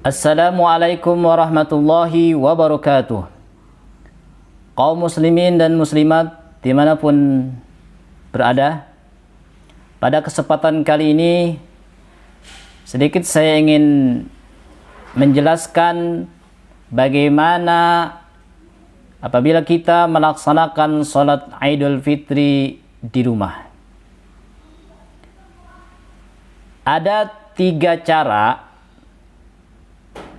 Assalamualaikum warahmatullahi wabarakatuh. Kaum muslimin dan muslimat dimanapun berada, pada kesempatan kali ini sedikit saya ingin menjelaskan bagaimana apabila kita melaksanakan sholat Idul Fitri di rumah. Ada 3 cara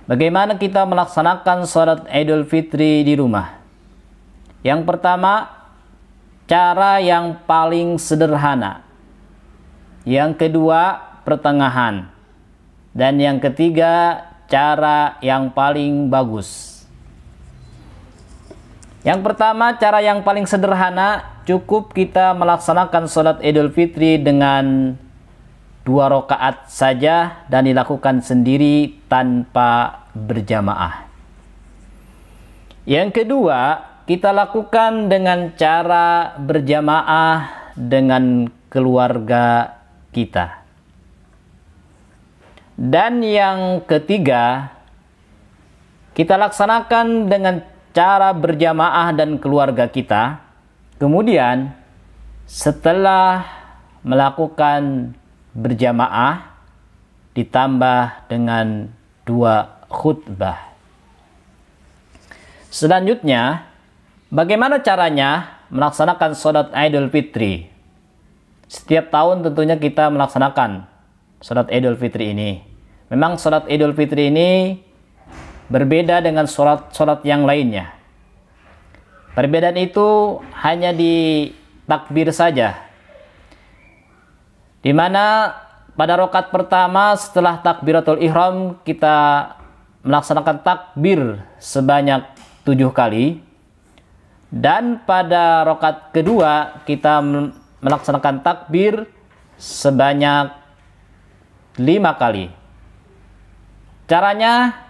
bagaimana kita melaksanakan sholat Idul Fitri di rumah. Yang pertama, cara yang paling sederhana. Yang kedua, pertengahan. Dan yang ketiga, cara yang paling bagus. Yang pertama, cara yang paling sederhana, cukup kita melaksanakan sholat Idul Fitri dengan 2 rakaat saja dan dilakukan sendiri tanpa berjamaah. Yang kedua, kita lakukan dengan cara berjamaah dengan keluarga kita. Dan yang ketiga, kita laksanakan dengan cara berjamaah dan keluarga kita. Kemudian setelah melakukan berjamaah ditambah dengan 2 khutbah. Selanjutnya, bagaimana caranya melaksanakan sholat Idul Fitri? Setiap tahun tentunya kita melaksanakan sholat Idul Fitri ini. Memang sholat Idul Fitri ini berbeda dengan sholat yang lainnya. Perbedaan itu hanya di takbir saja, di mana pada rakaat pertama setelah takbiratul ihram kita melaksanakan takbir sebanyak 7 kali, dan pada rakaat kedua kita melaksanakan takbir sebanyak 5 kali. Caranya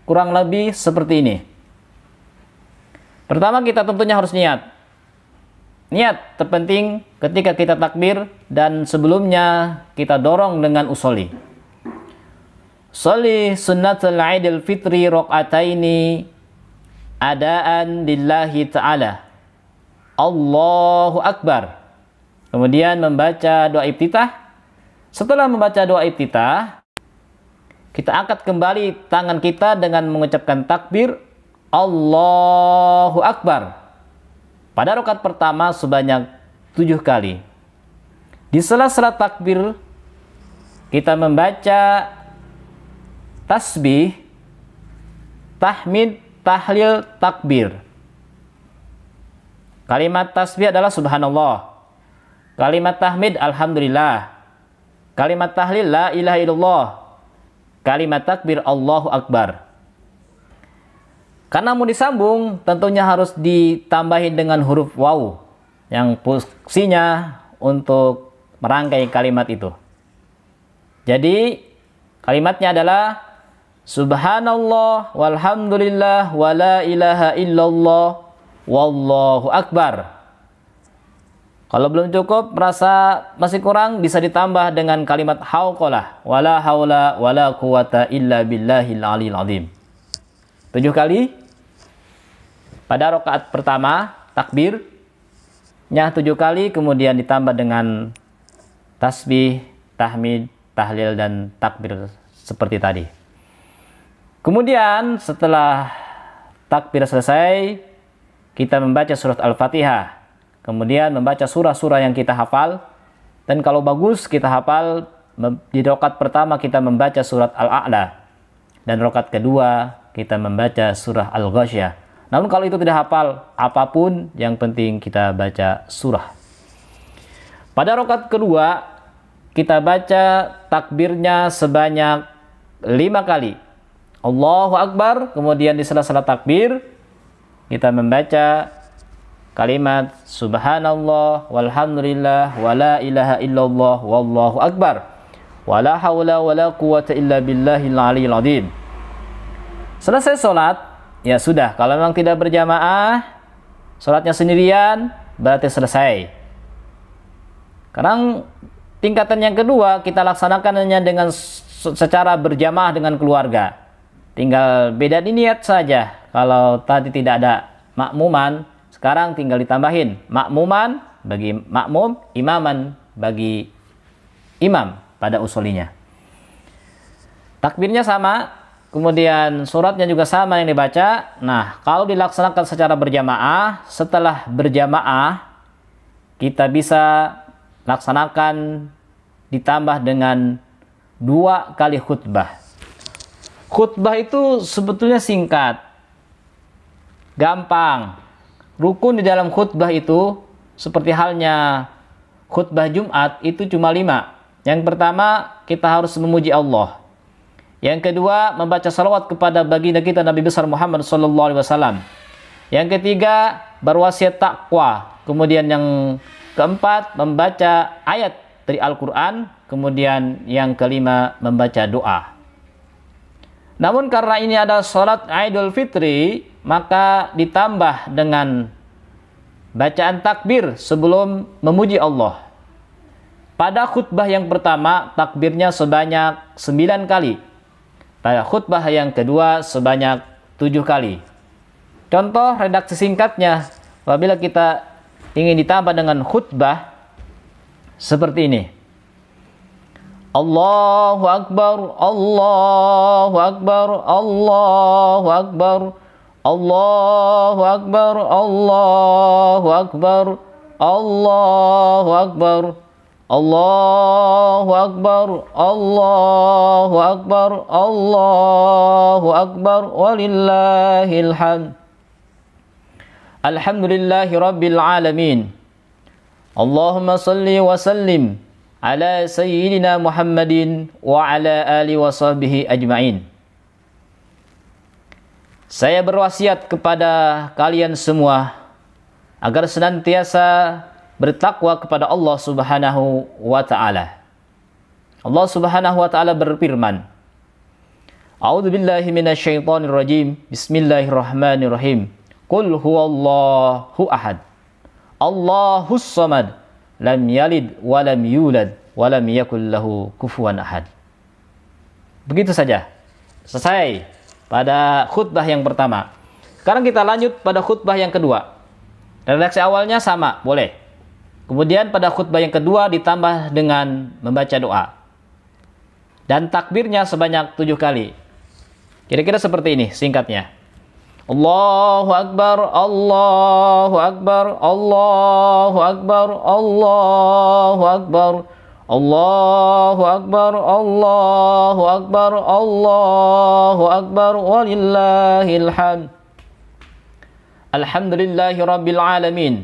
kurang lebih seperti ini. Pertama, kita tentunya harus niat. Niat terpenting ketika kita takbir, dan sebelumnya kita dorong dengan usolli. Sholli sunnatul Idul Fitri raq'ataini adaan lillahi ta'ala. Allahu Akbar. Kemudian membaca doa iftitah. Setelah membaca doa iftitah, kita angkat kembali tangan kita dengan mengucapkan takbir Allahu Akbar pada rakaat pertama sebanyak 7 kali. Di sela-sela takbir kita membaca tasbih, tahmid, tahlil, takbir. Kalimat tasbih adalah subhanallah. Kalimat tahmid alhamdulillah. Kalimat tahlil la ilaha illallah. Kalimat takbir Allahu Akbar. Karena mau disambung, tentunya harus ditambahin dengan huruf waw yang fungsinya untuk merangkai kalimat itu. Jadi kalimatnya adalah subhanallah walhamdulillah wala ilaha illallah wallahu akbar. Kalau belum cukup, merasa masih kurang, bisa ditambah dengan kalimat hauqalah wala haula wala quwata illa billahil aliyil azim. 7 kali. Pada rakaat pertama, takbirnya 7 kali, kemudian ditambah dengan tasbih, tahmid, tahlil, dan takbir seperti tadi. Kemudian setelah takbir selesai, kita membaca surat Al-Fatihah. Kemudian membaca surah-surah yang kita hafal. Dan kalau bagus kita hafal, di rakaat pertama kita membaca surat Al-A'la. Dan rakaat kedua kita membaca surah Al-Ghasyiyah. Namun kalau itu tidak hafal, apapun yang penting kita baca surah. Pada rakaat kedua, kita baca takbirnya sebanyak 5 kali. Allahu Akbar, kemudian di sela-sela takbir, kita membaca kalimat subhanallah walhamdulillah wala ilaha illallah wallahu akbar. Wala haula wala quwata illa billahil aliyil azim. Selesai sholat, ya sudah, kalau memang tidak berjamaah, sholatnya sendirian, berarti selesai. Sekarang tingkatan yang kedua, kita laksanakannya dengan secara berjamaah dengan keluarga. tinggal beda di niat saja. Kalau tadi tidak ada makmuman, sekarang tinggal ditambahin makmuman bagi makmum, imaman bagi imam pada usulinya. Takbirnya sama, kemudian suratnya juga sama yang dibaca. Nah, kalau dilaksanakan secara berjamaah, setelah berjamaah kita bisa laksanakan ditambah dengan 2 kali khutbah. Khutbah itu sebetulnya singkat, gampang. Rukun di dalam khutbah itu seperti halnya khutbah Jumat itu cuma 5. Yang pertama, kita harus memuji Allah. Yang kedua, membaca salawat kepada baginda kita Nabi besar Muhammad SAW. Yang ketiga, berwasiat takwa. Kemudian yang keempat, membaca ayat dari Al-Quran. Kemudian yang kelima, membaca doa. Namun karena ini ada sholat Idul Fitri, maka ditambah dengan bacaan takbir sebelum memuji Allah. Pada khutbah yang pertama, takbirnya sebanyak 9 kali. Pada khutbah yang kedua, sebanyak 7 kali. Contoh redaksi singkatnya, apabila kita ingin ditambah dengan khutbah, seperti ini. Allahu Akbar, Allahu Akbar, Allahu Akbar, Allahu Akbar, Allahu Akbar, Allahu Akbar, Allahu Akbar, Allahu Akbar, Allahu Akbar, walillahil hamd. Alhamdulillahi Rabbil Alamin. Allahumma salli wa sallim ala sayyidina Muhammadin wa ala alihi wa sahbihi ajma'in. Saya berwasiat kepada kalian semua agar senantiasa bertakwa kepada Allah Subhanahu wa ta'ala. Allah Subhanahu wa ta'ala berfirman, A'udzu billahi minasyaitonir rajim. Bismillahirrahmanirrahim. Qul huwallahu ahad. Allahus samad. Lam yalid wa lam yulad wa lam yakul lahu kufuwan ahad. Begitu saja. Selesai pada khutbah yang pertama. Sekarang kita lanjut pada khutbah yang kedua. Redaksi awalnya sama, boleh. Kemudian pada khutbah yang kedua ditambah dengan membaca doa. Dan takbirnya sebanyak 7 kali. Kira-kira seperti ini singkatnya. Allahu Akbar, Allahu Akbar, Allahu Akbar, Allahu Akbar, Allahu Akbar, Allahu Akbar, Allahu Akbar, walillahil hamd. Alhamdulillahi Rabbil Alamin.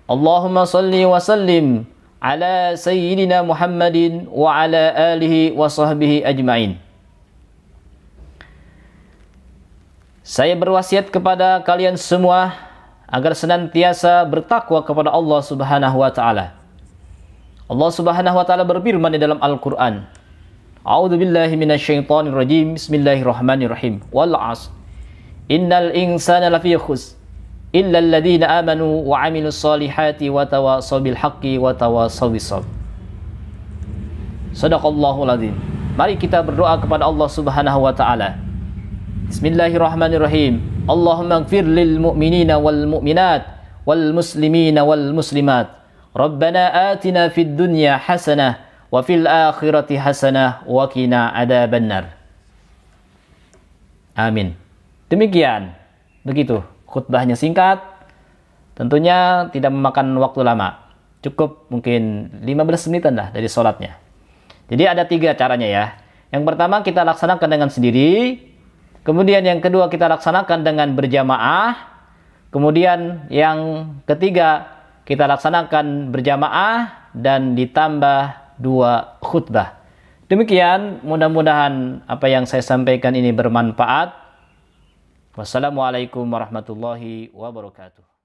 Allahumma salli wa sallim ala sayyidina Muhammadin wa ala alihi wa sahbihi ajma'in. Saya berwasiat kepada kalian semua agar senantiasa bertakwa kepada Allah Subhanahu wa ta'ala. Allah Subhanahu wa ta'ala berfirman di dalam Al-Quran. A'udzu billahi minasyaitonir rajim. Bismillahirrahmanirrahim. Wal 'ashr. Innal insana lafi khusr illa alladziina amanu wa 'amilus solihati wa tawashaw bil haqqi wa tawashaw bis sabr. Shadaqallahul azim. Mari kita berdoa kepada Allah Subhanahu wa ta'ala. Bismillahirrahmanirrahim. Allahumma ighfir lil mu'minina wal mu'minat wal muslimina wal muslimat. Rabbana atina fid dunya hasanah wa fil akhirati hasanah wa qina adzabannar. Amin. Demikian. Begitu. Khutbahnya singkat. Tentunya tidak memakan waktu lama. Cukup mungkin 15 menitan lah dari sholatnya. Jadi ada 3 caranya ya. Yang pertama kita laksanakan dengan sendiri. Kemudian yang kedua kita laksanakan dengan berjamaah. Kemudian yang ketiga kita laksanakan berjamaah dan ditambah 2 khutbah. Demikian, mudah-mudahan apa yang saya sampaikan ini bermanfaat. Wassalamualaikum warahmatullahi wabarakatuh.